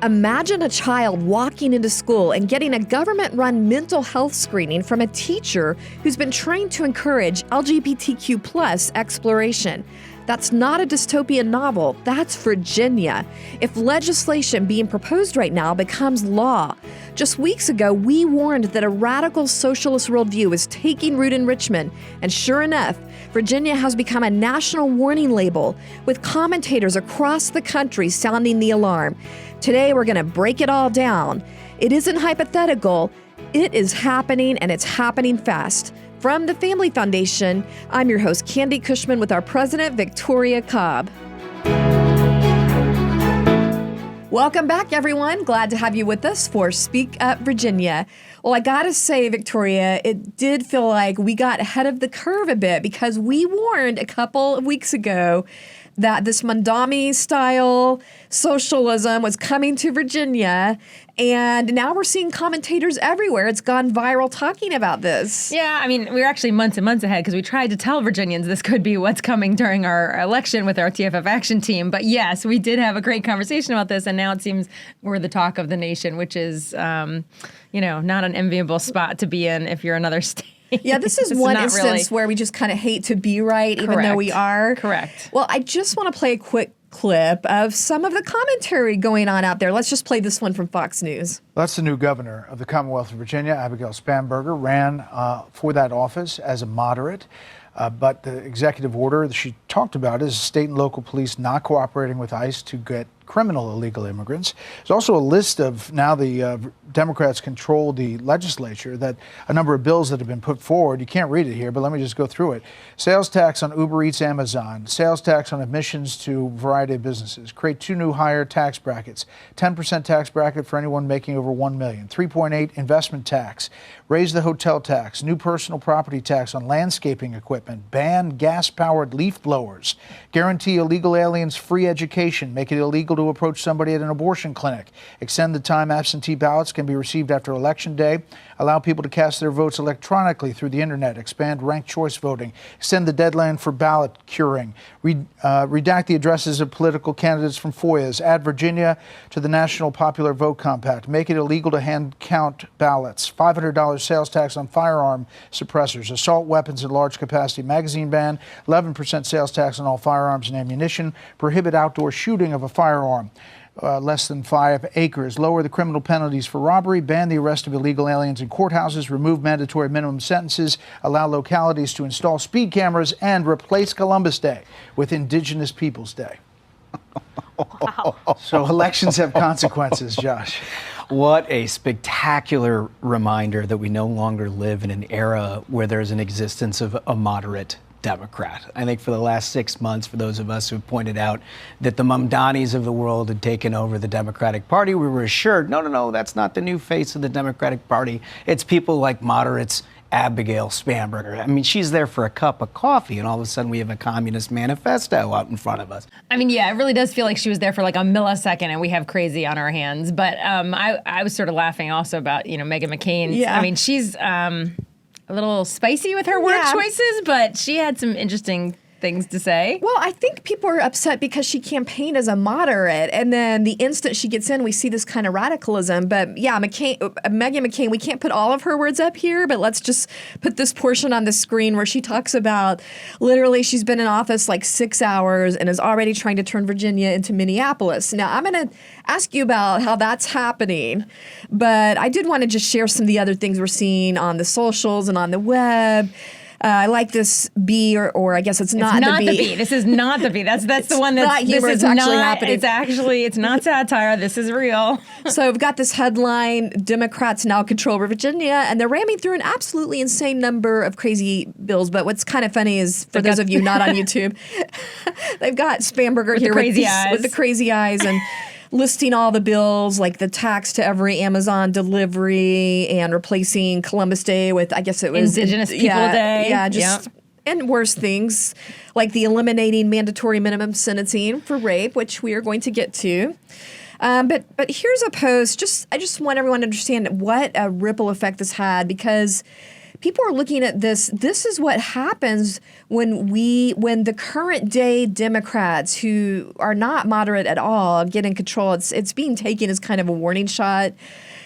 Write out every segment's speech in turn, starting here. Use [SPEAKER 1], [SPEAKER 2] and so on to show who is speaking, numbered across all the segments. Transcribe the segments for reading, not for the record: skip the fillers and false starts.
[SPEAKER 1] Imagine a child walking into school and getting a government-run mental health screening from a teacher who's been trained to encourage LGBTQ plus exploration. That's not a dystopian novel. That's Virginia. If legislation being proposed right now becomes law. Just weeks ago, we warned that a radical socialist worldview is taking root in Richmond. And sure enough, Virginia has become a national warning label, with commentators across the country sounding the alarm. Today, we're going to break it all down. It isn't hypothetical. It is happening, and it's happening fast. From the Family Foundation, I'm your host, Candi Cushman, with our president, Victoria Cobb. Welcome back, everyone. Glad to have you with us for Speak Up Virginia. Well, I gotta say, Victoria, it did feel like we got ahead of the curve a bit because we warned a couple of weeks ago that this Mondami-style socialism was coming to Virginia, and now we're seeing commentators everywhere. It's gone viral talking about this.
[SPEAKER 2] Yeah, I mean, we were actually months and months ahead because we tried to tell Virginians this could be what's coming during our election with our TFF action team. But yes, we did have a great conversation about this, and now it seems we're the talk of the nation, which is, not an enviable spot to be in if you're another state.
[SPEAKER 1] Yeah, this is one instance where we just kind of hate to be right, even though we are.
[SPEAKER 2] Correct.
[SPEAKER 1] Well, I just want to play a quick clip of some of the commentary going on out there. Let's just play this one from Fox News.
[SPEAKER 3] That's the new governor of the Commonwealth of Virginia, Abigail Spanberger, ran for that office as a moderate. But the executive order that she talked about is state and local police not cooperating with ICE to get criminal illegal immigrants. There's also a list of, now the Democrats control the legislature, that a number of bills that have been put forward. You can't read it here, but let me just go through it. Sales tax on Uber Eats, Amazon. Sales tax on admissions to a variety of businesses. Create 2 new higher tax brackets. 10% tax bracket for anyone making over $1 million. 3.8 investment tax. Raise the hotel tax. New personal property tax on landscaping equipment. Ban gas-powered leaf blowers. Guarantee illegal aliens free education. Make it illegal to approach somebody at an abortion clinic. Extend the time absentee ballots can be received after Election Day. Allow people to cast their votes electronically through the internet. Expand ranked choice voting. Extend the deadline for ballot curing. Redact the addresses of political candidates from FOIAs. Add Virginia to the National Popular Vote Compact. Make it illegal to hand count ballots. $500 sales tax on firearm suppressors. Assault weapons and large capacity magazine ban. 11% sales tax on all firearms and ammunition. Prohibit outdoor shooting of a firearm less than 5 acres. Lower the criminal penalties for robbery. Ban the arrest of illegal aliens in courthouses. Remove mandatory minimum sentences. Allow localities to install speed cameras. And replace Columbus Day with Indigenous Peoples Day.
[SPEAKER 2] Wow.
[SPEAKER 3] So elections have consequences, Josh.
[SPEAKER 4] What a spectacular reminder that we no longer live in an era where there's an existence of a moderate Democrat. I think for the last 6 months, for those of us who pointed out that the Mamdanis of the world had taken over the Democratic Party, we were assured, no, that's not the new face of the Democratic Party. It's people like moderates, Abigail Spanberger. I mean, she's there for a cup of coffee, and all of a sudden we have a communist manifesto out in front of us.
[SPEAKER 2] I mean, yeah, it really does feel like she was there for like a millisecond and we have crazy on our hands. But I was sort of laughing also about, Meghan McCain.
[SPEAKER 1] Yeah.
[SPEAKER 2] I mean, she's a little spicy with her word choices, but she had some interesting things to say.
[SPEAKER 1] Well, I think people are upset because she campaigned as a moderate, and then the instant she gets in, we see this kind of radicalism. But yeah, Meghan McCain, we can't put all of her words up here, but let's just put this portion on the screen where she talks about literally she's been in office like 6 hours and is already trying to turn Virginia into Minneapolis. Now, I'm going to ask you about how that's happening, but I did want to just share some of the other things we're seeing on the socials and on the web. I like this B, or I guess it's not the B.
[SPEAKER 2] This is not the B. That's the one that's
[SPEAKER 1] not humor. It's actually happening.
[SPEAKER 2] It's not satire. This is real.
[SPEAKER 1] So we've got this headline: Democrats now control Virginia, and they're ramming through an absolutely insane number of crazy bills. But what's kind of funny is, for those of you not on YouTube, they've got Spanberger here with the crazy eyes and listing all the bills, like the tax to every Amazon delivery and replacing Columbus Day with, I guess it was
[SPEAKER 2] Indigenous People Day.
[SPEAKER 1] Yeah, just and worse things like the eliminating mandatory minimum sentencing for rape, which we are going to get to. But here's a post. I just want everyone to understand what a ripple effect this had, because people are looking at this. This is what happens when the current day Democrats who are not moderate at all get in control. It's being taken as kind of a warning shot.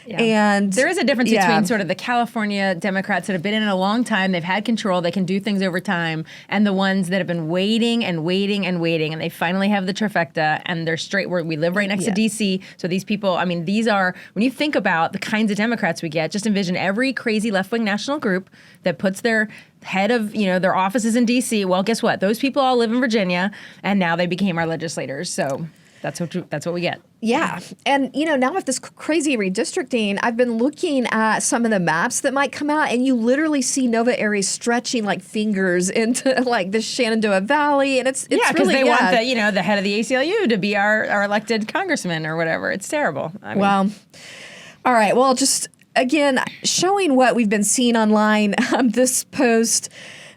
[SPEAKER 2] Yeah.
[SPEAKER 1] And
[SPEAKER 2] there is a difference between sort of the California Democrats that have been in it a long time, they've had control, they can do things over time, and the ones that have been waiting and waiting and waiting, and they finally have the trifecta, and they're straight. We live right next to D.C., so these people, I mean, these are, when you think about the kinds of Democrats we get, just envision every crazy left-wing national group that puts their head of, their offices in D.C. Well, guess what? Those people all live in Virginia, and now they became our legislators, so that's what we get.
[SPEAKER 1] Yeah. And, now with this crazy redistricting, I've been looking at some of the maps that might come out, and you literally see Nova areas stretching like fingers into like the Shenandoah Valley. And it's
[SPEAKER 2] because
[SPEAKER 1] really,
[SPEAKER 2] they want the head of the ACLU to be our elected congressman or whatever. It's terrible.
[SPEAKER 1] Well, all right. Well, just again, showing what we've been seeing online, this post.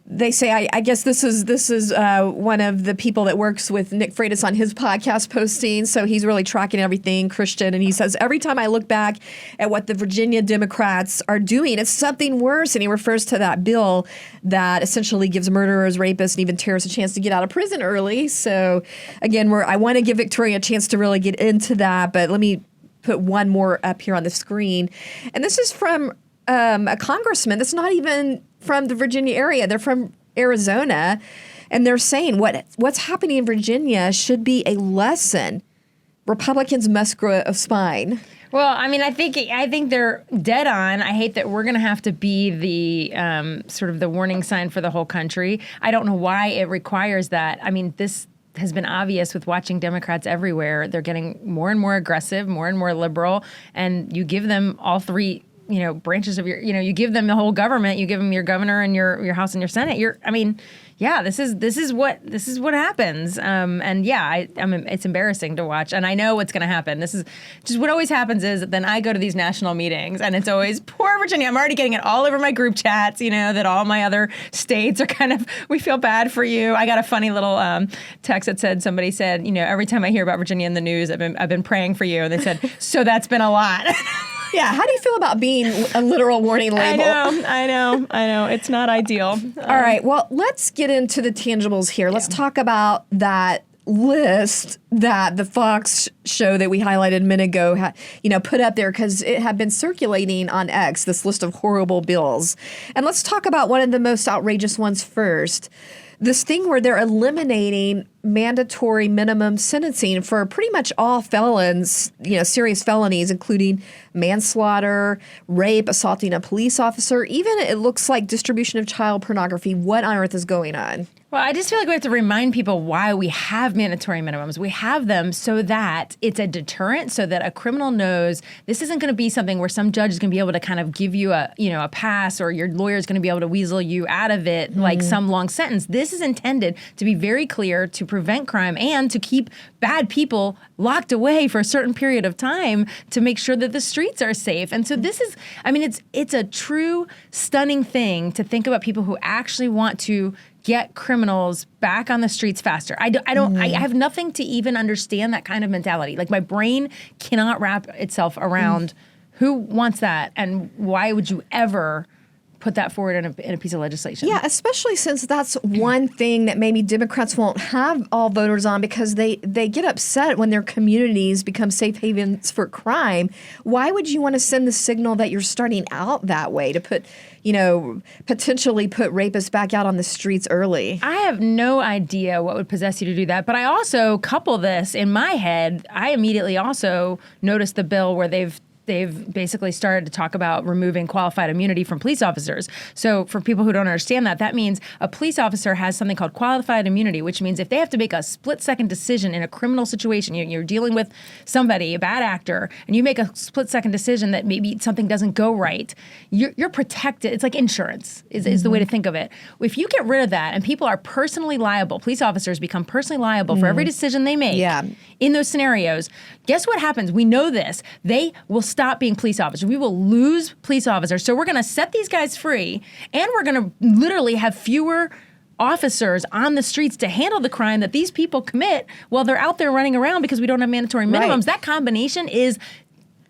[SPEAKER 1] They say, I guess this is one of the people that works with Nick Freitas on his podcast posting. So he's really tracking everything, Christian. And he says, every time I look back at what the Virginia Democrats are doing, it's something worse. And he refers to that bill that essentially gives murderers, rapists, and even terrorists a chance to get out of prison early. So again, I want to give Victoria a chance to really get into that. But let me put one more up here on the screen. And this is from a congressman that's not even from the Virginia area. They're from Arizona, and they're saying what's happening in Virginia should be a lesson. Republicans must grow a spine.
[SPEAKER 2] Well, I think they're dead on. I hate that we're going to have to be the sort of the warning sign for the whole country. I don't know why it requires that. This has been obvious with watching Democrats everywhere. They're getting more and more aggressive, more and more liberal, and you give them all three branches of your, you give them the whole government, you give them your governor and your House and your Senate. This is what happens. It's embarrassing to watch. And I know what's going to happen. This is just what always happens is that then I go to these national meetings and it's always poor Virginia. I'm already getting it all over my group chats, that all my other states are kind of, we feel bad for you. I got a funny little text that somebody said, every time I hear about Virginia in the news, I've been praying for you. And they said, so that's been a lot.
[SPEAKER 1] Yeah, how do you feel about being a literal warning label?
[SPEAKER 2] I know. It's not ideal.
[SPEAKER 1] All right, well, let's get into the tangibles here. Let's talk about that list that the Fox show that we highlighted a minute ago put up there, because it had been circulating on X, this list of horrible bills. And let's talk about one of the most outrageous ones first. This thing where they're eliminating mandatory minimum sentencing for pretty much all felons, serious felonies, including manslaughter, rape, assaulting a police officer, even it looks like distribution of child pornography. What on earth is going on?
[SPEAKER 2] Well, I just feel like we have to remind people why we have mandatory minimums. We have them so that it's a deterrent, so that a criminal knows this isn't going to be something where some judge is going to be able to kind of give you a pass, or your lawyer is going to be able to weasel you out of it like some long sentence. This is intended to be very clear, to prevent crime and to keep bad people locked away for a certain period of time to make sure that the streets are safe. And so this is, it's a true stunning thing to think about people who actually want to get criminals back on the streets faster. I have nothing to even understand that kind of mentality. Like, my brain cannot wrap itself around who wants that, and why would you ever put that forward in a piece of legislation.
[SPEAKER 1] Yeah, especially since that's one thing that maybe Democrats won't have all voters on, because they get upset when their communities become safe havens for crime. Why would you want to send the signal that you're starting out that way, to put, potentially put rapists back out on the streets early?
[SPEAKER 2] I have no idea what would possess you to do that. But I also couple this in my head. I immediately also noticed the bill where they've basically started to talk about removing qualified immunity from police officers. So for people who don't understand that means a police officer has something called qualified immunity, which means if they have to make a split-second decision in a criminal situation, you're dealing with somebody, a bad actor, and you make a split-second decision that maybe something doesn't go right, you're protected. It's like insurance is the way to think of it. If you get rid of that and people are personally liable, police officers become personally liable for every decision they make in those scenarios, guess what happens? We know this. They will stop being police officers. We will lose police officers. So we're going to set these guys free, and we're going to literally have fewer officers on the streets to handle the crime that these people commit while they're out there running around because we don't have mandatory minimums. Right. That combination is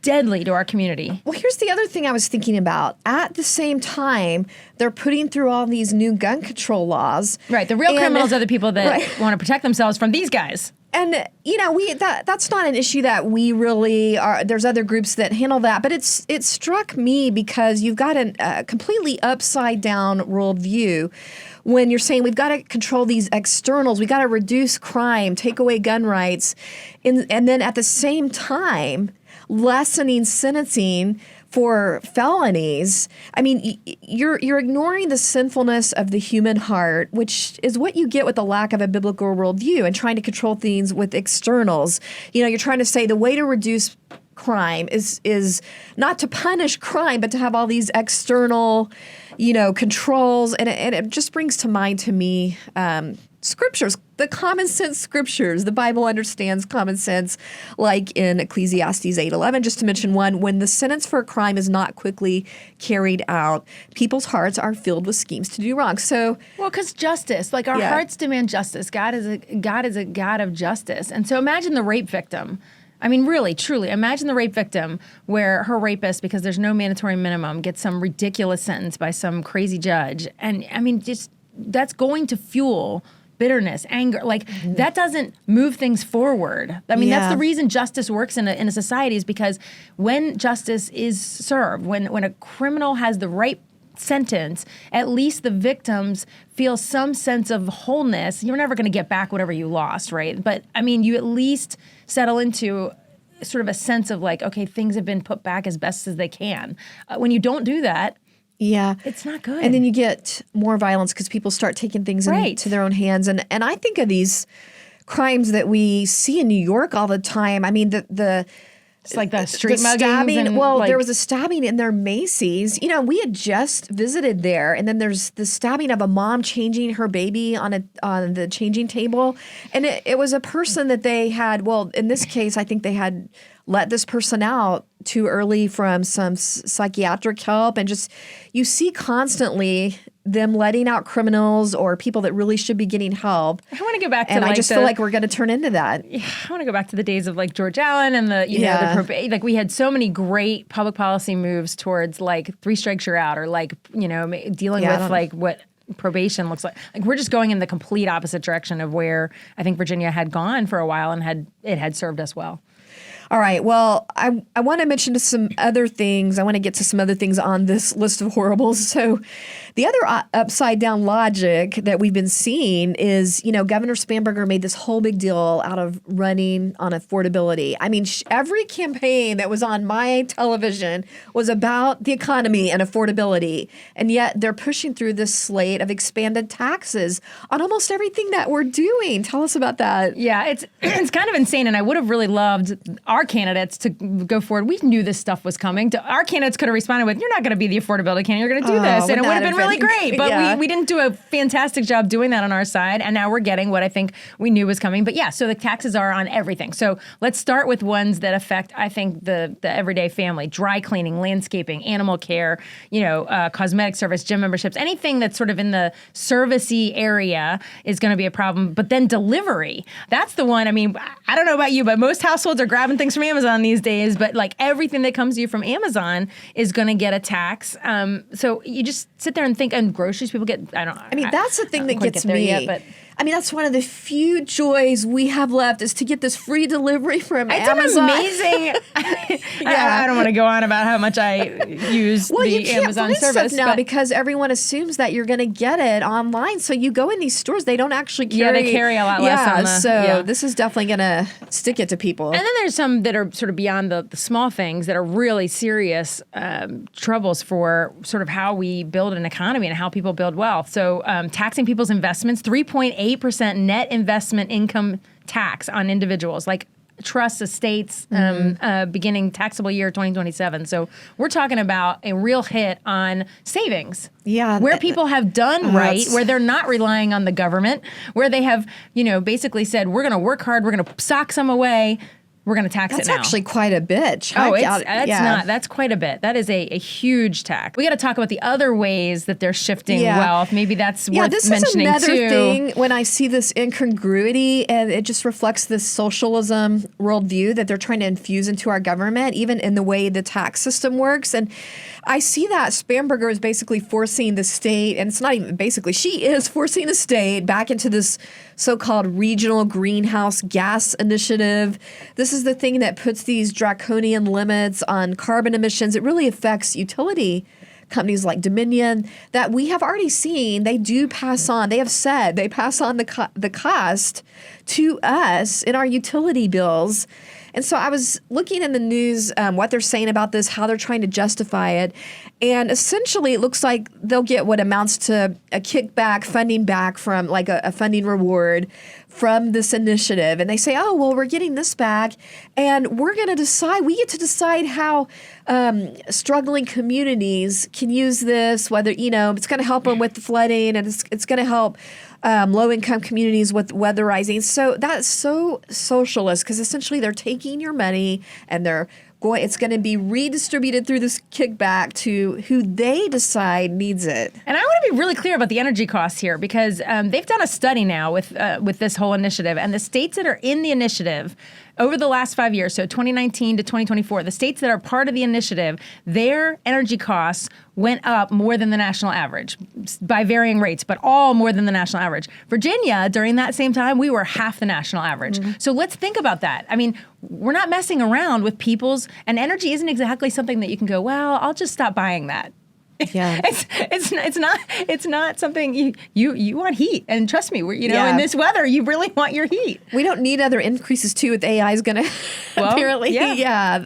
[SPEAKER 2] deadly to our community.
[SPEAKER 1] Well, here's the other thing I was thinking about. At the same time, they're putting through all these new gun control laws.
[SPEAKER 2] Right. The real criminals are the people that
[SPEAKER 1] Right.
[SPEAKER 2] want to protect themselves from these guys.
[SPEAKER 1] And that's not an issue that we really are. There's other groups that handle that, but it struck me because you've got a completely upside down worldview when you're saying we've got to control these externals, we got to reduce crime, take away gun rights, and then at the same time lessening sentencing for felonies. I mean, you're ignoring the sinfulness of the human heart, which is what you get with the lack of a biblical worldview and trying to control things with externals. You're trying to say the way to reduce crime is not to punish crime, but to have all these external, controls. And it just brings to mind to me scriptures, the common sense scriptures. The Bible understands common sense, like in Ecclesiastes 8:11, just to mention one. When the sentence for a crime is not quickly carried out, people's hearts are filled with schemes to do wrong. So,
[SPEAKER 2] well, because justice, like our hearts demand justice. God is a God of justice. And so imagine the rape victim. I mean, really, truly, imagine the rape victim where her rapist, because there's no mandatory minimum, gets some ridiculous sentence by some crazy judge. And I mean, just that's going to fuel bitterness, anger. Like that doesn't move things forward. I mean, that's the reason justice works in a society, is because when justice is served, when a criminal has the right sentence, at least the victims feel some sense of wholeness. You're never going to get back whatever you lost, right? But I mean, you at least settle into sort of a sense of like, okay, things have been put back as best as they can. When you don't do that, it's not good.
[SPEAKER 1] And then you get more violence because people start taking things into their own hands. And I think of these crimes that we see in New York all the time. I mean,
[SPEAKER 2] it's like the street muggings
[SPEAKER 1] stabbing.
[SPEAKER 2] and
[SPEAKER 1] there was a stabbing in their Macy's. We had just visited there, and then there's the stabbing of a mom changing her baby on the changing table, and it was a person that they had. Well, in this case, I think they had let this person out too early from some psychiatric help, and just you see constantly them letting out criminals or people that really should be getting help.
[SPEAKER 2] I want to go back to,
[SPEAKER 1] and I just feel like we're going to turn into that.
[SPEAKER 2] I want to go back to the days of like George Allen and the probate. Like we had so many great public policy moves towards like 3 strikes you're out, or like dealing with like what probation looks like. Like we're just going in the complete opposite direction of where I think Virginia had gone for a while and had served us well.
[SPEAKER 1] All right. Well, I want to mention some other things. I want to get to some other things on this list of horribles. So the other upside down logic that we've been seeing is, Governor Spanberger made this whole big deal out of running on affordability. I mean, every campaign that was on my television was about the economy and affordability. And yet they're pushing through this slate of expanded taxes on almost everything that we're doing. Tell us about that.
[SPEAKER 2] Yeah, it's kind of insane. And I would have really loved our candidates to go forward. We knew this stuff was coming. Our candidates could have responded with, "You're not going to be the affordability candidate. You're going to do this." And it would have been really great. But we didn't do a fantastic job doing that on our side. And now we're getting what I think we knew was coming. But yeah, so the taxes are on everything. So let's start with ones that affect, I think, the everyday family: dry cleaning, landscaping, animal care, cosmetic service, gym memberships, anything that's sort of in the servicey area is going to be a problem. But then delivery, that's the one. I mean, I don't know about you, but most households are grabbing things from Amazon these days, but like everything that comes to you from Amazon is going to get a tax. So you just sit there and think, and groceries people get,
[SPEAKER 1] that's the thing that gets me.
[SPEAKER 2] Yet,
[SPEAKER 1] that's one of the few joys we have left is to get this free delivery from Amazon.
[SPEAKER 2] It's amazing. I don't want to go on about how much I use the Amazon
[SPEAKER 1] you can't
[SPEAKER 2] service
[SPEAKER 1] stuff now because everyone assumes that you're going to get it online. So you go in these stores, they don't actually carry.
[SPEAKER 2] Yeah, they carry a lot less.
[SPEAKER 1] This is definitely going to stick it to people.
[SPEAKER 2] And then there's some that are sort of beyond the small things that are really serious troubles for sort of how we build an economy and how people build wealth. So taxing people's investments, 3.8% net investment income tax on individuals, like trusts, estates, beginning taxable year 2027. So we're talking about a real hit on savings.
[SPEAKER 1] Yeah.
[SPEAKER 2] Where people have done right, where they're not relying on the government, where they have, basically said, we're going to work hard, we're going to sock some away. we're going to tax
[SPEAKER 1] That's
[SPEAKER 2] it now.
[SPEAKER 1] actually quite a bit.
[SPEAKER 2] That's quite a bit. That is a huge tax. We got to talk about the other ways that they're shifting wealth. Maybe that's worth
[SPEAKER 1] this
[SPEAKER 2] mentioning
[SPEAKER 1] is another
[SPEAKER 2] too.
[SPEAKER 1] thing when I see this incongruity, and it just reflects this socialism worldview that they're trying to infuse into our government, even in the way the tax system works. And I see that Spanberger is basically forcing the state, and it's not even basically, she is forcing the state back into this so-called regional greenhouse gas initiative. This is the thing that puts these draconian limits on carbon emissions. It really affects utility companies like Dominion that we have already seen. They do pass on. They have said they pass on the cost to us in our utility bills. And so I was looking in the news what they're saying about this, how they're trying to justify it. And essentially, it looks like they'll get what amounts to a kickback, funding back from like a funding reward from this initiative. And they say, oh, well, we're getting this back. And we're going to decide, we get to decide how struggling communities can use this, whether, it's going to help them with the flooding, and it's going to help low-income communities with weatherizing. So that's so socialist, because essentially they're taking your money and it's going to be redistributed through this kickback to who they decide needs it.
[SPEAKER 2] And I want to be really clear about the energy costs here, because they've done a study now with this whole initiative, and the states that are in the initiative over the last 5 years, so 2019 to 2024, the states that are part of the initiative, their energy costs went up more than the national average by varying rates, but all more than the national average. Virginia, during that same time, we were half the national average. Mm-hmm. So let's think about that. I mean, we're not messing around with and energy isn't exactly something that you can go, well, I'll just stop buying that.
[SPEAKER 1] Yeah,
[SPEAKER 2] it's not something you want heat, and trust me, in this weather, you really want your heat.
[SPEAKER 1] We don't need other increases too. With AI is going to apparently, yeah.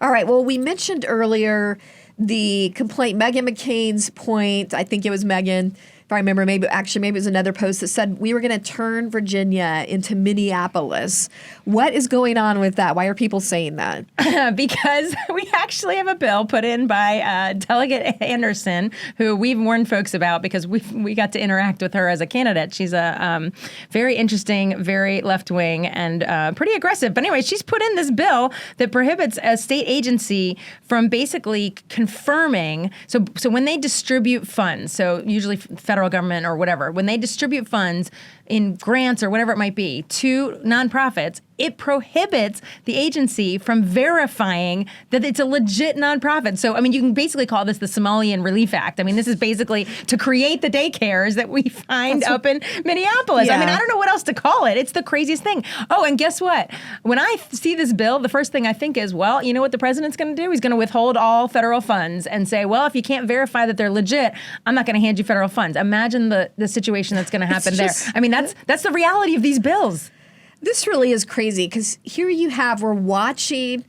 [SPEAKER 1] All right. Well, we mentioned earlier the complaint, Meghan McCain's point. I think it was Meghan. If I remember, maybe it was another post that said we were going to turn Virginia into Minneapolis. What is going on with that? Why are people saying that?
[SPEAKER 2] Because we actually have a bill put in by Delegate Anderson, who we've warned folks about because we got to interact with her as a candidate. She's a very interesting, very left-wing, and pretty aggressive. But anyway, she's put in this bill that prohibits a state agency from basically confirming. So when they distribute funds, so usually federal government or whatever, when they distribute funds in grants or whatever it might be to nonprofits, it prohibits the agency from verifying that it's a legit nonprofit. So, I mean, you can basically call this the Somalian Relief Act. I mean, this is basically to create the daycares that we find up in Minneapolis. Yeah. I mean, I don't know what else to call it. It's the craziest thing. Oh, and guess what? When I see this bill, the first thing I think is, well, you know what the president's going to do? He's going to withhold all federal funds and say, well, if you can't verify that they're legit, I'm not going to hand you federal funds. Imagine the situation that's going to happen there. I mean, that's the reality of these bills.
[SPEAKER 1] This really is crazy, because here we're watching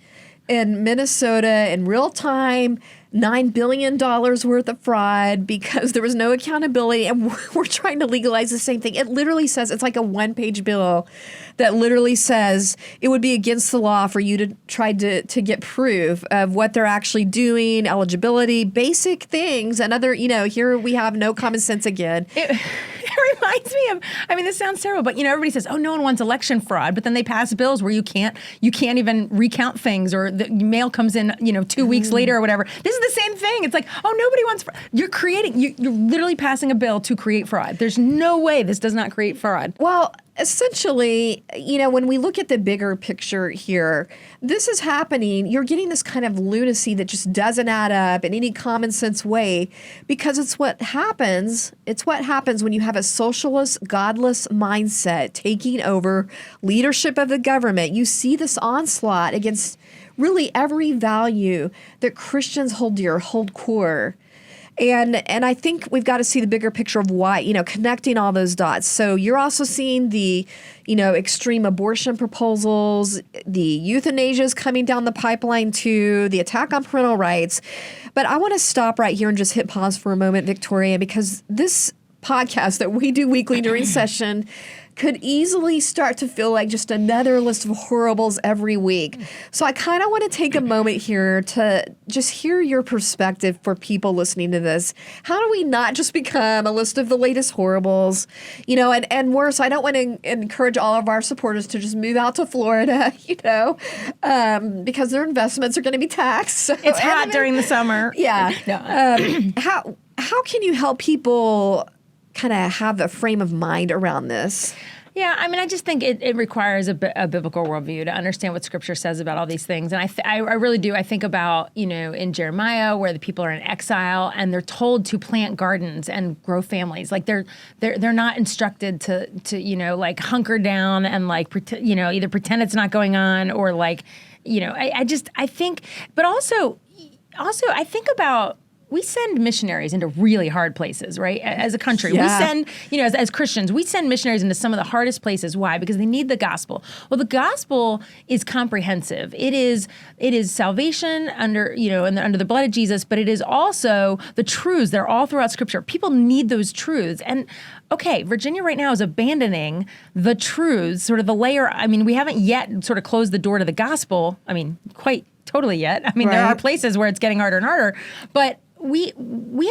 [SPEAKER 1] in Minnesota in real time, $9 billion worth of fraud because there was no accountability, and we're trying to legalize the same thing. It literally says, it's like a one-page bill that literally says it would be against the law for you to try to get proof of what they're actually doing, eligibility, basic things, and other, here we have no common sense again.
[SPEAKER 2] It reminds me of, I mean, this sounds terrible, but everybody says, oh, no one wants election fraud, but then they pass bills where you can't even recount things, or the mail comes in, 2 weeks later or whatever. This is the same thing. It's like, oh, nobody wants fraud. You're literally passing a bill to create fraud. There's no way this does not create fraud.
[SPEAKER 1] Well, essentially, when we look at the bigger picture here, this is happening. You're getting this kind of lunacy that just doesn't add up in any common sense way, because it's what happens. It's what happens when you have a socialist, godless mindset taking over leadership of the government. You see this onslaught against really every value that Christians hold dear, hold core. And I think we've got to see the bigger picture of why, connecting all those dots. So you're also seeing the, extreme abortion proposals, the euthanasia is coming down the pipeline too, the attack on parental rights. But I want to stop right here and just hit pause for a moment, Victoria, because this podcast that we do weekly during session could easily start to feel like just another list of horribles every week. So I kind of want to take a moment here to just hear your perspective for people listening to this. How do we not just become a list of the latest horribles? You know, and worse, I don't want to encourage all of our supporters to just move out to Florida, you know, because their investments are going to be taxed. So,
[SPEAKER 2] It's hot during the summer.
[SPEAKER 1] Yeah.
[SPEAKER 2] No.
[SPEAKER 1] How can you help people kind of have a frame of mind around this?
[SPEAKER 2] Yeah, I mean, I just think it requires a biblical worldview to understand what Scripture says about all these things. And I really do. I think about, you know, in Jeremiah where the people are in exile and they're told to plant gardens and grow families. Like they're not instructed to you know, like hunker down and like you know, either pretend it's not going on or like, you know, I think, but also I think about. We send missionaries into really hard places, right? As a country,
[SPEAKER 1] Yeah.
[SPEAKER 2] we send, you know, as Christians, we send missionaries into some of the hardest places. Why? Because they need the gospel. Well, the gospel is comprehensive. It is salvation under, you know, under the blood of Jesus, but it is also the truths. They're all throughout Scripture. People need those truths. And okay, Virginia right now is abandoning the truths, sort of the layer. I mean, we haven't yet sort of closed the door to the gospel. I mean, quite totally yet. I mean, there are places where it's getting harder and harder, but we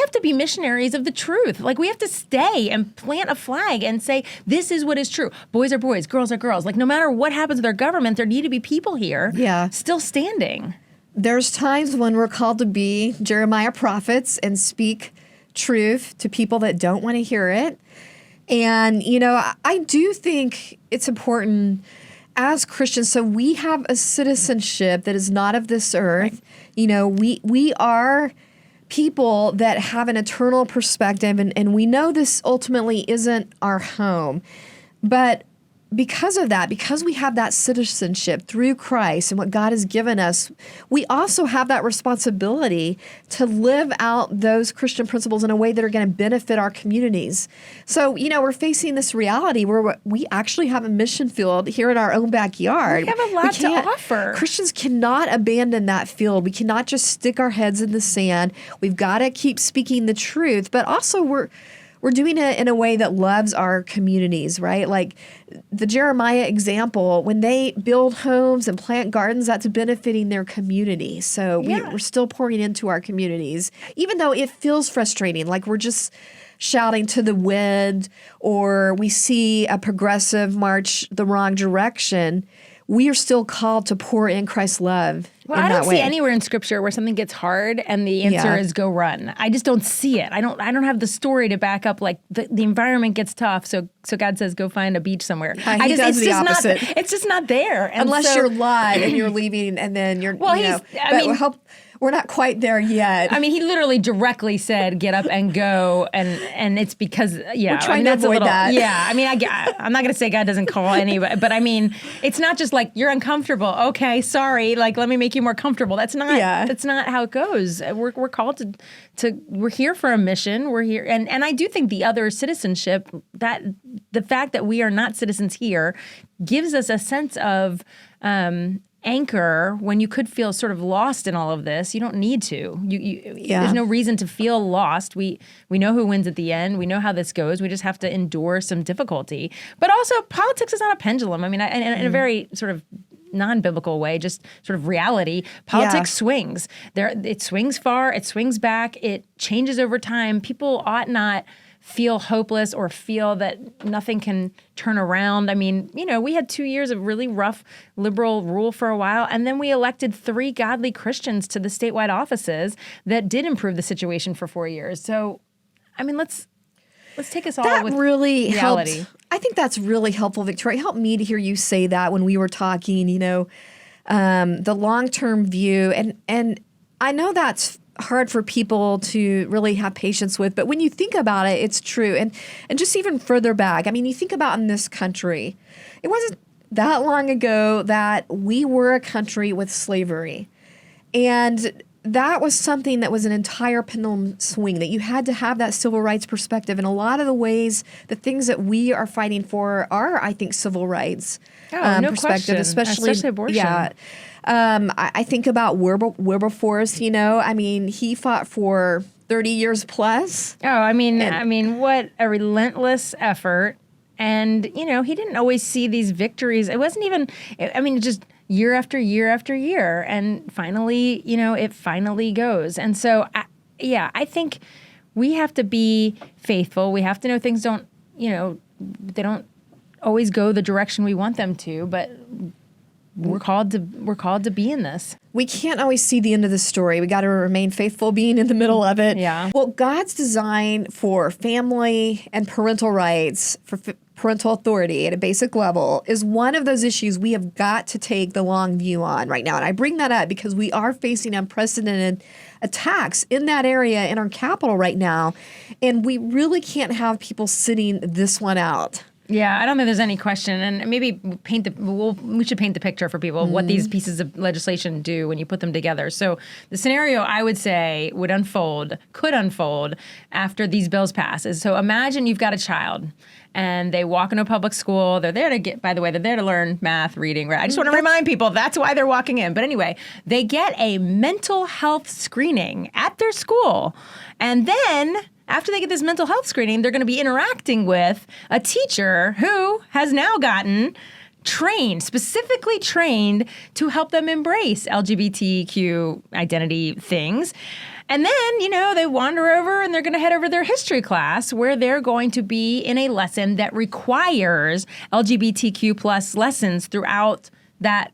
[SPEAKER 2] have to be missionaries of the truth. Like we have to stay and plant a flag and say, this is what is true. Boys are boys, girls are girls. Like no matter what happens with our government, there need to be people here still standing.
[SPEAKER 1] There's times when we're called to be Jeremiah prophets and speak truth to people that don't want to hear it. And, you know, I do think it's important as Christians, so we have a citizenship that is not of this earth. Right. You know, we are people that have an eternal perspective, and we know this ultimately isn't our home. But because of that, because we have that citizenship through Christ and what God has given us, we also have that responsibility to live out those Christian principles in a way that are going to benefit our communities. So, you know, we're facing this reality where we actually have a mission field here in our own backyard.
[SPEAKER 2] We have a lot to offer.
[SPEAKER 1] Christians cannot abandon that field. We cannot just stick our heads in the sand. We've got to keep speaking the truth, but also we're doing it in a way that loves our communities, right? Like the Jeremiah example, when they build homes and plant gardens, that's benefiting their community. So we're still pouring into our communities, even though it feels frustrating, like we're just shouting to the wind or we see a progressive march the wrong direction. We are still called to pour in Christ's love.
[SPEAKER 2] Well, I don't see anywhere in Scripture where something gets hard and the answer is go run. I just don't see it. I don't have the story to back up like the environment gets tough, so God says go find a beach somewhere.
[SPEAKER 1] He does the opposite.
[SPEAKER 2] It's just not there. And
[SPEAKER 1] unless you're live and you're leaving and then you're, we're not quite there yet.
[SPEAKER 2] I mean, he literally directly said, "Get up and go," and it's because
[SPEAKER 1] we're trying to avoid that.
[SPEAKER 2] Yeah, I mean, I'm not going to say God doesn't call anybody, but I mean, it's not just like you're uncomfortable. Okay, sorry. Like, let me make you more comfortable. That's not. That's not how it goes. We're called to. We're here for a mission. We're here, and I do think the other citizenship, that the fact that we are not citizens here, gives us a sense of. Anchor when you could feel sort of lost in all of this. You don't need to. There's no reason to feel lost. We know who wins at the end. We know how this goes. We just have to endure some difficulty. But also, politics is not a pendulum. I mean, in a very sort of non-biblical way, just sort of reality. Politics swings. It swings far. It swings back. It changes over time. People ought not feel hopeless or feel that nothing can turn around. I mean, you know, we had 2 years of really rough liberal rule for a while, and then we elected 3 godly Christians to the statewide offices that did improve the situation for 4 years. So, I mean, let's take us all with reality.
[SPEAKER 1] Helped. I think that's really helpful, Victoria. It helped me to hear you say that when we were talking, you know, the long-term view. And I know that's hard for people to really have patience with, but when you think about it, it's true. And just even further back, I mean, you think about in this country, it wasn't that long ago that we were a country with slavery. And that was something that was an entire pendulum swing, that you had to have that civil rights perspective. And a lot of the ways, the things that we are fighting for are, I think, civil rights
[SPEAKER 2] no
[SPEAKER 1] perspective,
[SPEAKER 2] question.
[SPEAKER 1] especially
[SPEAKER 2] abortion.
[SPEAKER 1] Yeah. I think about Wilberforce, you know, I mean, he fought for 30 years plus.
[SPEAKER 2] Oh, I mean, what a relentless effort. And, he didn't always see these victories. It wasn't even, just year after year after year. And finally, it finally goes. And so, I think we have to be faithful. We have to know things don't, they don't always go the direction we want them to, but we're called to be in this.
[SPEAKER 1] We can't always see the end of the story. We got to remain faithful being in the middle of it.
[SPEAKER 2] Yeah.
[SPEAKER 1] Well, God's design for family and parental rights, for parental authority at a basic level, is one of those issues we have got to take the long view on right now. And I bring that up because we are facing unprecedented attacks in that area in our capital right now. And we really can't have people sitting this one out.
[SPEAKER 2] Yeah, I don't think there's any question, and maybe we should paint the picture for people of what these pieces of legislation do when you put them together. So the scenario I would say could unfold after these bills pass is, so imagine you've got a child and they walk into a public school. They're there to learn math, reading, right? I just want to remind people that's why they're walking in. But anyway, they get a mental health screening at their school, and then after they get this mental health screening, they're going to be interacting with a teacher who has now gotten specifically trained to help them embrace LGBTQ identity things. And then, they wander over and they're going to head over to their history class where they're going to be in a lesson that requires LGBTQ plus lessons throughout that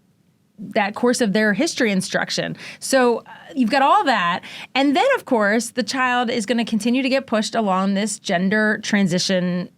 [SPEAKER 2] course of their history instruction. So you've got all that. And then, of course, the child is going to continue to get pushed along this gender transition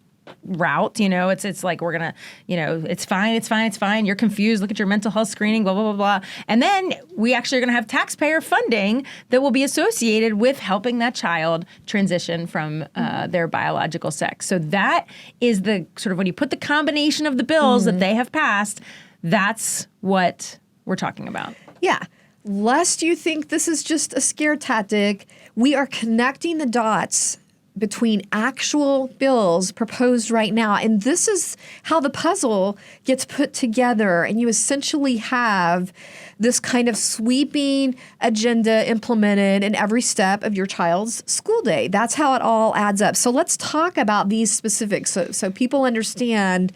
[SPEAKER 2] route. It's like, we're going to, it's fine. You're confused. Look at your mental health screening, blah, blah, blah, blah. And then we actually are going to have taxpayer funding that will be associated with helping that child transition from their biological sex. So that is the sort of, when you put the combination of the bills that they have passed, that's what we're talking about.
[SPEAKER 1] Yeah. Lest you think this is just a scare tactic, we are connecting the dots between actual bills proposed right now. And this is how the puzzle gets put together. And you essentially have this kind of sweeping agenda implemented in every step of your child's school day. That's how it all adds up. So let's talk about these specifics so people understand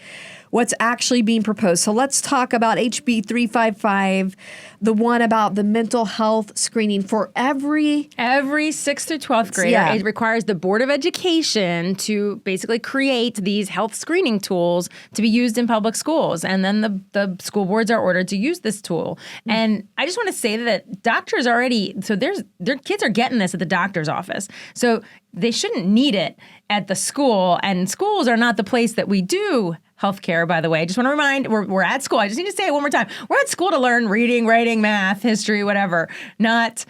[SPEAKER 1] what's actually being proposed. So let's talk about HB 355, the one about the mental health screening for every 6th through 12th grader.
[SPEAKER 2] Yeah. It requires the Board of Education to basically create these health screening tools to be used in public schools. And then the school boards are ordered to use this tool. And I just want to say that doctors already, so their kids are getting this at the doctor's office. So they shouldn't need it at the school. And schools are not the place that we do healthcare, by the way. I just want to remind, we're at school. I just need to say it one more time. We're at school to learn reading, writing, math, history, whatever. Not,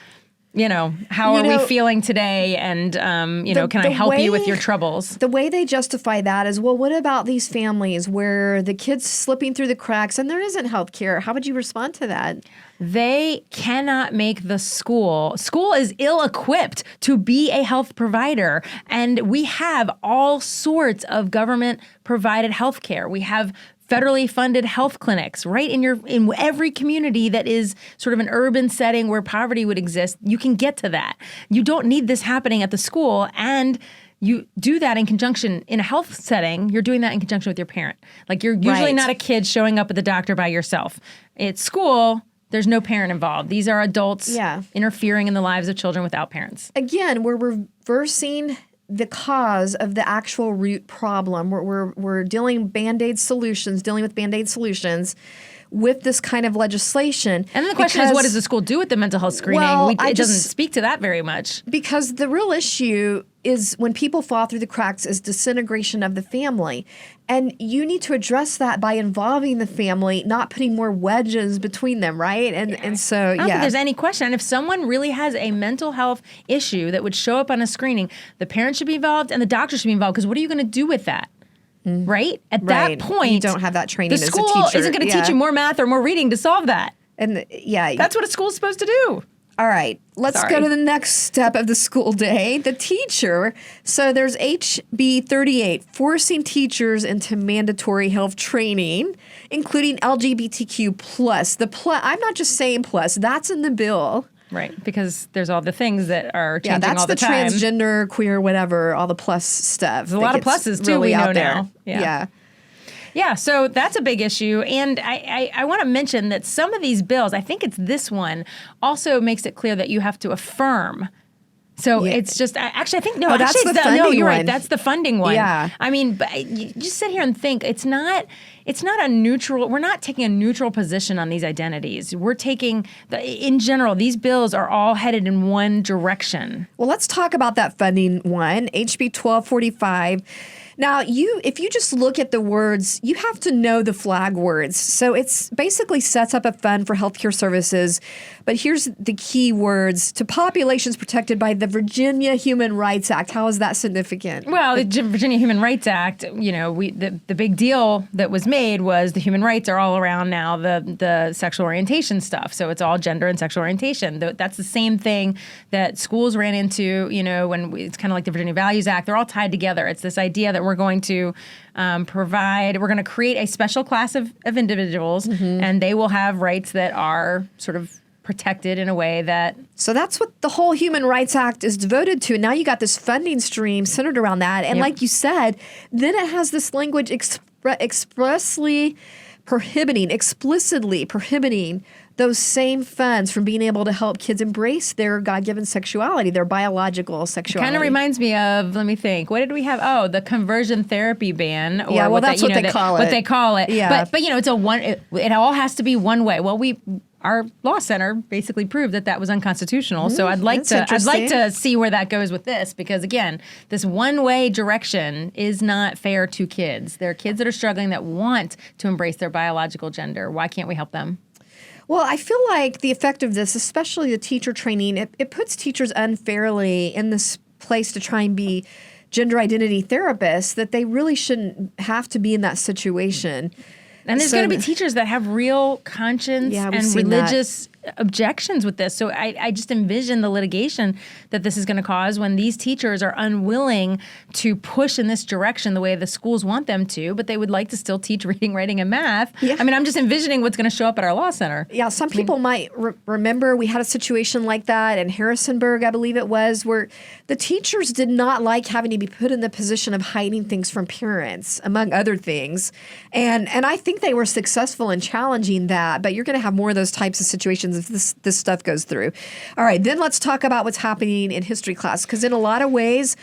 [SPEAKER 2] how are we feeling today? And, can I help you with your troubles?
[SPEAKER 1] The way they justify that is, well, what about these families where the kid's slipping through the cracks and there isn't healthcare? How would you respond to that?
[SPEAKER 2] They cannot make the school. School is ill-equipped to be a health provider. And we have all sorts of government-provided health care. We have federally funded health clinics right in every community that is sort of an urban setting where poverty would exist. You can get to that. You don't need this happening at the school. And you do that in conjunction in a health setting. You're doing that in conjunction with your parent. Like, you're usually not a kid showing up at the doctor by yourself. At school, there's no parent involved. These are adults interfering in the lives of children without parents.
[SPEAKER 1] Again, we're reversing the cause of the actual root problem. We're dealing with Band-Aid solutions with this kind of legislation.
[SPEAKER 2] And then the question is, what does the school do with the mental health screening? It doesn't speak to that very much.
[SPEAKER 1] Because the real issue is when people fall through the cracks is disintegration of the family. And you need to address that by involving the family, not putting more wedges between them, right? And so,
[SPEAKER 2] I don't think there's any question. And if someone really has a mental health issue that would show up on a screening, the parent should be involved and the doctor should be involved, because what are you going to do with that? Right? At that point,
[SPEAKER 1] you don't have that training as a teacher.
[SPEAKER 2] The school isn't going to teach you more math or more reading to solve that.
[SPEAKER 1] And
[SPEAKER 2] that's what a school's supposed to do.
[SPEAKER 1] All right, let's go to the next step of the school day, the teacher. So there's HB 38, forcing teachers into mandatory health training, including LGBTQ plus. I'm not just saying plus, that's in the bill.
[SPEAKER 2] Right, because there's all the things that are changing all the time.
[SPEAKER 1] Yeah, that's the transgender, queer, whatever, all the plus stuff.
[SPEAKER 2] There's a lot of pluses, too, we know now.
[SPEAKER 1] Yeah.
[SPEAKER 2] Yeah, so that's a big issue. And I want to mention that some of these bills, I think it's this one, also makes it clear that you have to affirm. So it's just, actually, I think, no,
[SPEAKER 1] that's
[SPEAKER 2] actually,
[SPEAKER 1] the funding
[SPEAKER 2] you're right.
[SPEAKER 1] one.
[SPEAKER 2] That's the funding one.
[SPEAKER 1] Yeah.
[SPEAKER 2] I mean, but you just sit here and think it's not a neutral, we're not taking a neutral position on these identities. We're taking, in general, these bills are all headed in one direction.
[SPEAKER 1] Well, let's talk about that funding one, HB 1245. Now, if you just look at the words, you have to know the flag words. So it's basically sets up a fund for healthcare services. But here's the key words: to populations protected by the Virginia Human Rights Act. How is that significant?
[SPEAKER 2] Well, the Virginia Human Rights Act, the big deal that was made was the human rights are all around now the sexual orientation stuff. So it's all gender and sexual orientation. That's the same thing that schools ran into, when it's kind of like the Virginia Values Act. They're all tied together. It's this idea that we're going to we're going to create a special class of individuals, and they will have rights that are sort of protected in a way that...
[SPEAKER 1] So that's what the whole Human Rights Act is devoted to. And now you got this funding stream centered around that. And like you said, then it has this language explicitly prohibiting those same funds from being able to help kids embrace their God-given sexuality, their biological sexuality.
[SPEAKER 2] Kind of reminds me of, let me think, what did we have? Oh, the conversion therapy ban. Or
[SPEAKER 1] yeah, well, that's what they call it.
[SPEAKER 2] What they call it.
[SPEAKER 1] Yeah.
[SPEAKER 2] But it's it all has to be one way. Well, our law center basically proved that was unconstitutional. So I'd like to see where that goes with this, because again, this one-way direction is not fair to kids. There are kids that are struggling that want to embrace their biological gender. Why can't we help them?
[SPEAKER 1] Well, I feel like the effect of this, especially the teacher training, it puts teachers unfairly in this place to try and be gender identity therapists, that they really shouldn't have to be in that situation.
[SPEAKER 2] And there's going to be teachers that have real conscience and religious objections with this. So I just envision the litigation that this is going to cause when these teachers are unwilling to push in this direction the way the schools want them to, but they would like to still teach reading, writing, and math. Yeah. I mean, I'm just envisioning what's going to show up at our law center.
[SPEAKER 1] Yeah, some people might remember we had a situation like that in Harrisonburg, I believe it was, where the teachers did not like having to be put in the position of hiding things from parents, among other things. And I think they were successful in challenging that, but you're going to have more of those types of situations if this stuff goes through. All right, then let's talk about what's happening in history class, because in a lot of ways,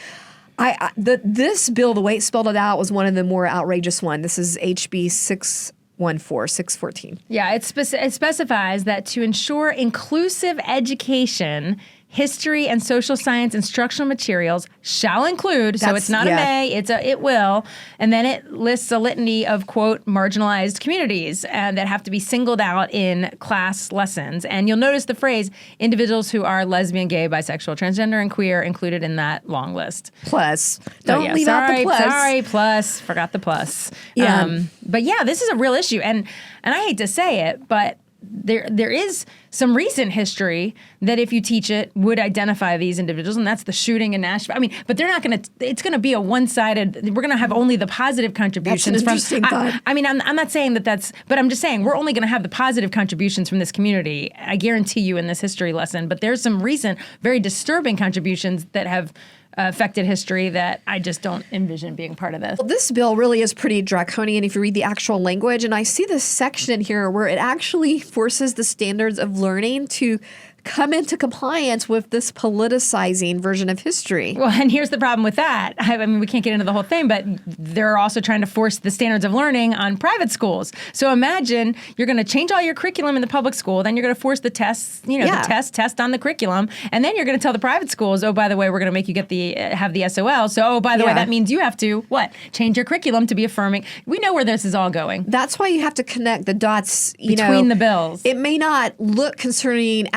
[SPEAKER 1] this bill, the way it spelled it out, was one of the more outrageous ones. This is HB 614.
[SPEAKER 2] Yeah, it specifies that to ensure inclusive education, history and social science instructional materials shall include, so it's not a may, it will, and then it lists a litany of, quote, marginalized communities that have to be singled out in class lessons. And you'll notice the phrase, individuals who are lesbian, gay, bisexual, transgender, and queer included in that long list.
[SPEAKER 1] Plus. Don't leave out the plus.
[SPEAKER 2] Sorry, plus. Forgot the plus.
[SPEAKER 1] Yeah.
[SPEAKER 2] But yeah, this is a real issue. And I hate to say it, but there is some recent history that if you teach it would identify these individuals, and that's the shooting in Nashville. I mean, but they're not going to, it's going to be a one-sided, we're going to have only the positive contributions.
[SPEAKER 1] That's an interesting thought.
[SPEAKER 2] I mean, I'm not saying that's, but I'm just saying we're only going to have the positive contributions from this community. I guarantee you in this history lesson, but there's some recent, very disturbing contributions that have affected history that I just don't envision being part of this.
[SPEAKER 1] Well, this bill really is pretty draconian if you read the actual language. And I see this section in here where it actually forces the standards of learning to come into compliance with this politicizing version of history.
[SPEAKER 2] Well, and here's the problem with that. I mean, we can't get into the whole thing, but they're also trying to force the standards of learning on private schools. So imagine you're going to change all your curriculum in the public school, then you're going to force the tests, the test on the curriculum, and then you're going to tell the private schools, oh, by the way, we're going to make you get have the SOL. So, oh, by the way, that means you have to, change your curriculum to be affirming. We know where this is all going.
[SPEAKER 1] That's why you have to connect the dots,
[SPEAKER 2] between the bills.
[SPEAKER 1] It may not look concerning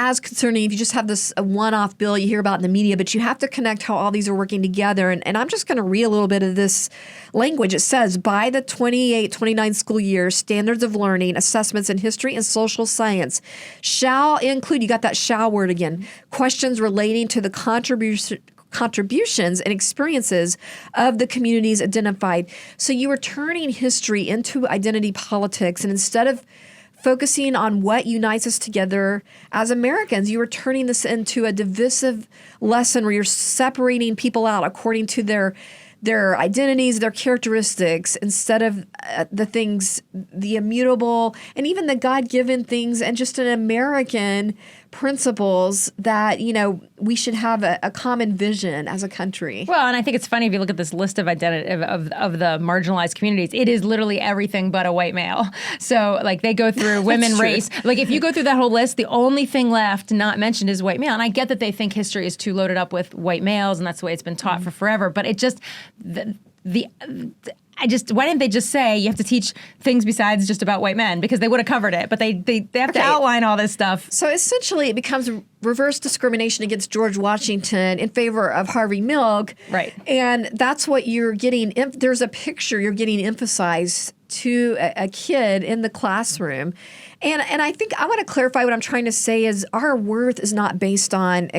[SPEAKER 1] if you just have this one-off bill you hear about in the media, but you have to connect how all these are working together. And I'm just going to read a little bit of this language. It says, by the 28-29 school year, standards of learning, assessments in history and social science shall include, you got that shall word again, questions relating to the contributions and experiences of the communities identified. So you are turning history into identity politics, and instead of focusing on what unites us together as Americans, you are turning this into a divisive lesson where you're separating people out according to their their identities, their characteristics, instead of the things, the immutable, and even the God-given things, and just an American principles that, we should have a common vision as a country.
[SPEAKER 2] Well, and I think it's funny if you look at this list of identity of the marginalized communities, it is literally everything but a white male. So like they go through women, race. Like if you go through that whole list, the only thing left not mentioned is white male. And I get that they think history is too loaded up with white males, and that's the way it's been taught for forever. But it just why didn't they just say you have to teach things besides just about white men? Because they would have covered it, but they have to outline all this stuff.
[SPEAKER 1] So essentially it becomes reverse discrimination against George Washington in favor of Harvey Milk.
[SPEAKER 2] Right.
[SPEAKER 1] And that's what you're getting. There's a picture you're getting emphasized to a kid in the classroom. And I think I want to clarify what I'm trying to say is our worth is not based on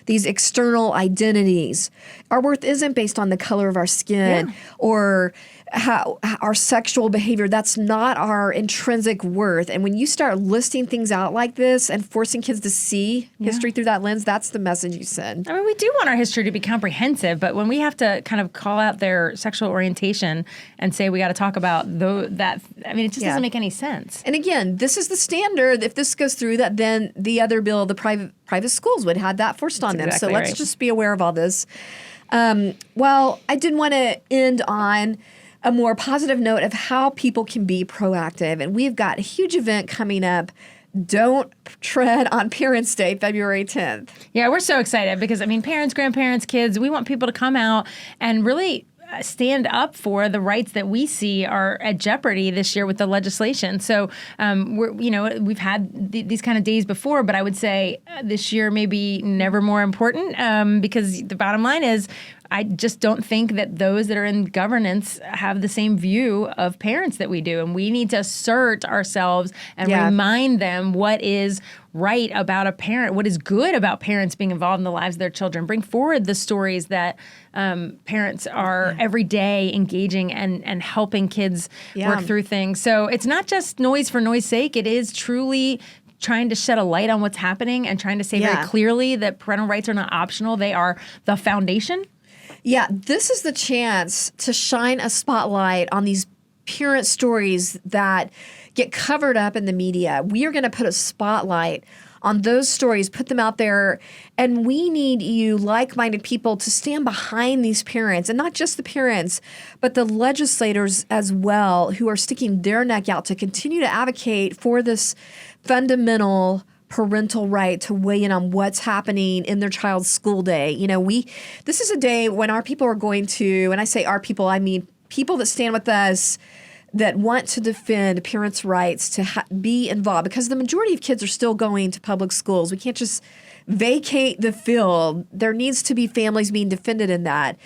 [SPEAKER 1] these external identities. Our worth isn't based on the color of our skin or how our sexual behavior. That's not our intrinsic worth. And when you start listing things out like this and forcing kids to see history through that lens, that's the message you send.
[SPEAKER 2] I mean, we do want our history to be comprehensive, but when we have to kind of call out their sexual orientation and say we got to talk about that, I mean, it just doesn't make any sense.
[SPEAKER 1] And again, this is the standard. If this goes through, that then the other bill, the private schools would have that forced on them.
[SPEAKER 2] Exactly
[SPEAKER 1] so let's just be aware of all this. Well, I did want to end on a more positive note of how people can be proactive. And we've got a huge event coming up. Don't tread on Parents' Day, February 10th.
[SPEAKER 2] Yeah, we're so excited because, I mean, parents, grandparents, kids, we want people to come out and really stand up for the rights that we see are at jeopardy this year with the legislation. So we've had these kind of days before, but I would say this year maybe never more important because the bottom line is I just don't think that those that are in governance have the same view of parents that we do. And we need to assert ourselves and remind them what is right about a parent, what is good about parents being involved in the lives of their children. Bring forward the stories that parents are every day engaging and helping kids work through things. So it's not just noise for noise sake. It is truly trying to shed a light on what's happening and trying to say very clearly that parental rights are not optional. They are the foundation.
[SPEAKER 1] Yeah, this is the chance to shine a spotlight on these parent stories that get covered up in the media. We are going to put a spotlight on those stories, put them out there, and we need you, like-minded people, to stand behind these parents, and not just the parents, but the legislators as well, who are sticking their neck out to continue to advocate for this fundamental parental right to weigh in on what's happening in their child's school day. This is a day when our people are going to, and I say our people, I mean people that stand with us that want to defend parents' rights to be involved, because the majority of kids are still going to public schools. We can't just vacate the field. There needs to be families being defended in that.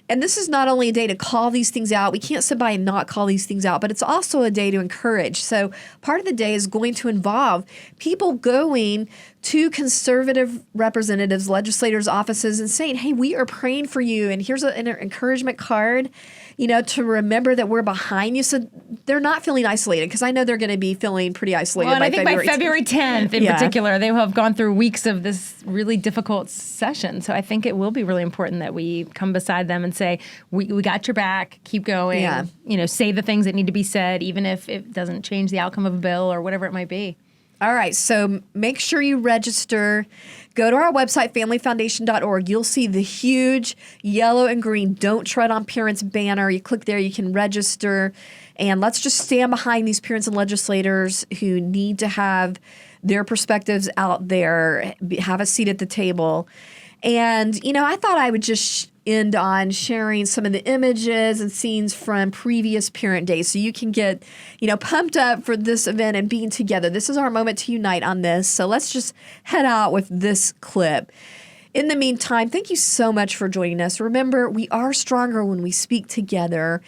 [SPEAKER 1] And this is not only a day to call these things out. We can't sit by and not call these things out, but it's also a day to encourage. So part of the day is going to involve people going to conservative representatives, legislators' offices, and saying, hey, we are praying for you, and here's an encouragement card, to remember that we're behind you. So they're not feeling isolated, because I know they're going to be feeling pretty isolated
[SPEAKER 2] by February 10th in particular, they will have gone through weeks of this really difficult session. So I think it will be really important that we come beside them and say, we got your back, keep going, say the things that need to be said, even if it doesn't change the outcome of a bill or whatever it might be.
[SPEAKER 1] All right, so make sure you register. Go to our website, familyfoundation.org. You'll see the huge yellow and green Don't Tread on Parents banner. You click there, you can register. And let's just stand behind these parents and legislators who need to have their perspectives out there, have a seat at the table. And, I thought I would just end on sharing some of the images and scenes from previous parent days so you can get, pumped up for this event and being together. This is our moment to unite on this. So let's just head out with this clip. In the meantime, thank you so much for joining us. Remember, we are stronger when we speak together.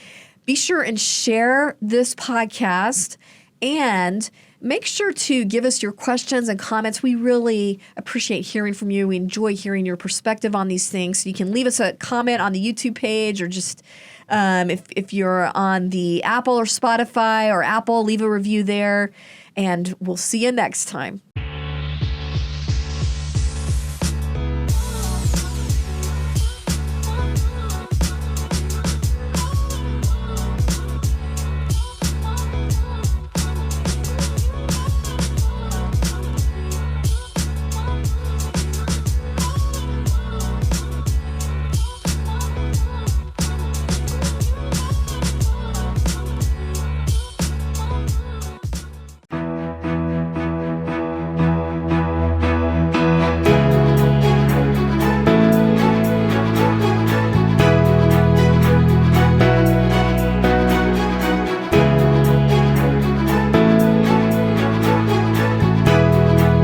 [SPEAKER 1] Be sure and share this podcast, and make sure to give us your questions and comments. We really appreciate hearing from you. We enjoy hearing your perspective on these things. So you can leave us a comment on the YouTube page, or just if you're on the Apple or Spotify or Apple, leave a review there. And we'll see you next time.